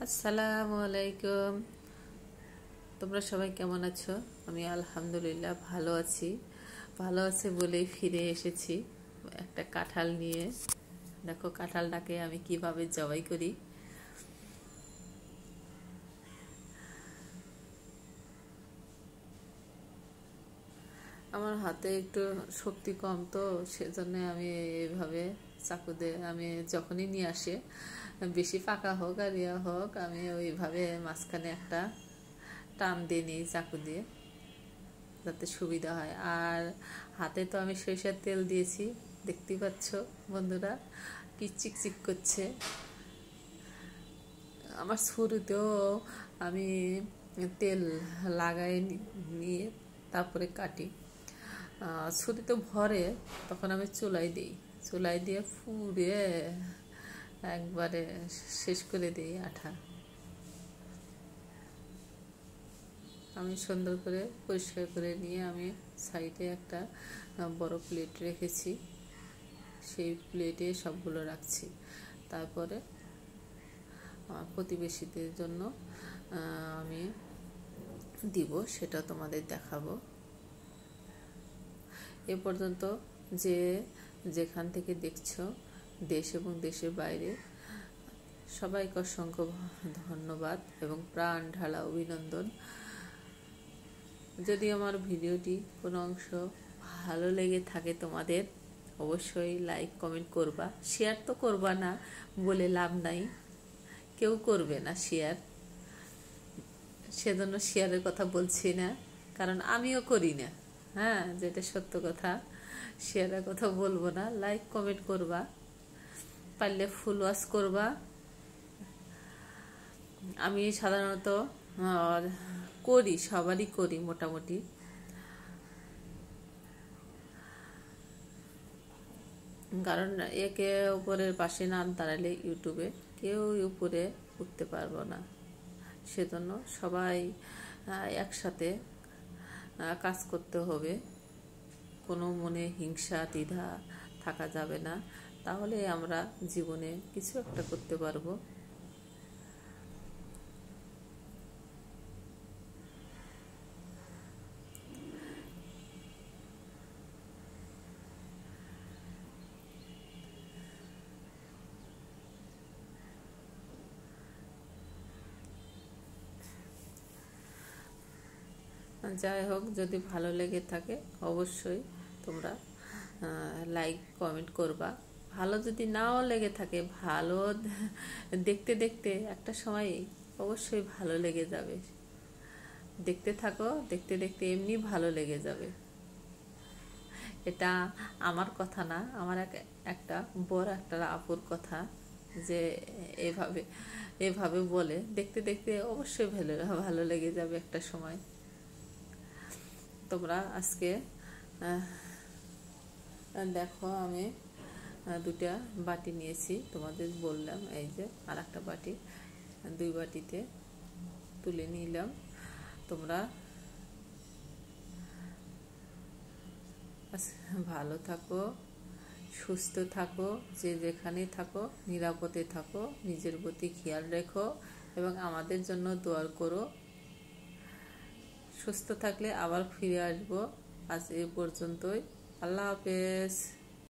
আসসালামু আলাইকুম। তোমরা সবাই কেমন আছো? আমি আলহামদুলিল্লাহ ভালো আছি বলেই ফিরে এসেছি একটা কাঁঠাল নিয়ে। দেখো কাঁঠালটাকে আমি কিভাবে জবাই করি। আমার হাতে একটু শক্তি কম, তো সেজন্য আমি এইভাবে চাকু দিয়ে আমি যখনই নিয়ে আসি, বেশি পাকা হোক আর ইয়া হোক, আমি ওইভাবে মাঝখানে একটা টান দিয়ে নিই চাকু দিয়ে, যাতে সুবিধা হয়। আর হাতে তো আমি সরিষার তেল দিয়েছি, দেখতেই পাচ্ছ বন্ধুরা কি চিকচিক করছে। আমার ছুরিতেও আমি তেল লাগাই নিয়ে তারপরে কাটি। ছুরিতে ভরে তখন আমি চুলাই দিয়ে পুড়ে একবারে শেষ করে দিই আঠা। আমি সুন্দর করে পরিষ্কার করে নিয়ে আমি সাইডে একটা বড় প্লেট রেখেছি, সেই প্লেটে সবগুলো রাখছি। তারপরে আমার প্রতিবেশীদের জন্য আমি দিব, সেটা তোমাদের দেখাবো। এ পর্যন্ত যেখান থেকে দেখছো, দেশ এবং দেশের বাইরে, সবাইকে অসংখ্য ধন্যবাদ এবং প্রাণ ঢালা অভিনন্দন। যদি আমার ভিডিওটি কোনো অংশ ভালো লেগে থাকে তোমাদের, অবশ্যই লাইক কমেন্ট করবা। শেয়ার তো করবা না বলে লাভ নাই, কেউ করবে না শেয়ার, সেজন্য শেয়ারের কথা বলছি না, কারণ আমিও করি না। হ্যাঁ, যেটা সত্য কথা, শেয়ারের কথা বলবো না। লাইক কমেন্ট করবা, পারলে ফুল ওয়াচ করবা। আমি সাধারণত করি, সবারই করি মোটামুটি। কারণ একে উপরের পাশে না দাঁড়ালে ইউটিউবে কেউ উপরে উঠতে পারবো না। সেজন্য সবাই একসাথে কাজ করতে হবে, কোনো মনে হিংসা দ্বিধা থাকা যাবে না, তাহলে আমরা জীবনে কিছু একটা করতে পারবো। যাই হোক, যদি ভালো লেগে থাকে অবশ্যই তোমরা লাইক কমেন্ট করবা। ভালো যদি নাও লেগে থাকে, ভালো দেখতে দেখতে একটা সময় অবশ্যই ভালো লেগে যাবে। দেখতে থাকো, দেখতে দেখতে এমনি ভালো লেগে যাবে। এটা আমার কথা না, আমার একটা বড় একটা আপুর কথা, যে এভাবে বলে দেখতে দেখতে অবশ্যই ভালো লেগে যাবে একটা সময়। তোমরা আজকে দেখো, আমি দুটা বাটি নিয়েছি, তোমাদের বললাম। এই যে আর একটা বাটি, দুই বাটিতে তুলে নিলাম। তোমরা ভালো থাকো, সুস্থ থাকো, যে যেখানে থাকো নিরাপদে থাকো, নিজের প্রতি খেয়াল রেখো এবং আমাদের জন্য দোয়া করো। সুস্থ থাকলে আবার ফিরে আসবো। আজ এ পর্যন্তই। আল্লাহ হাফেজ।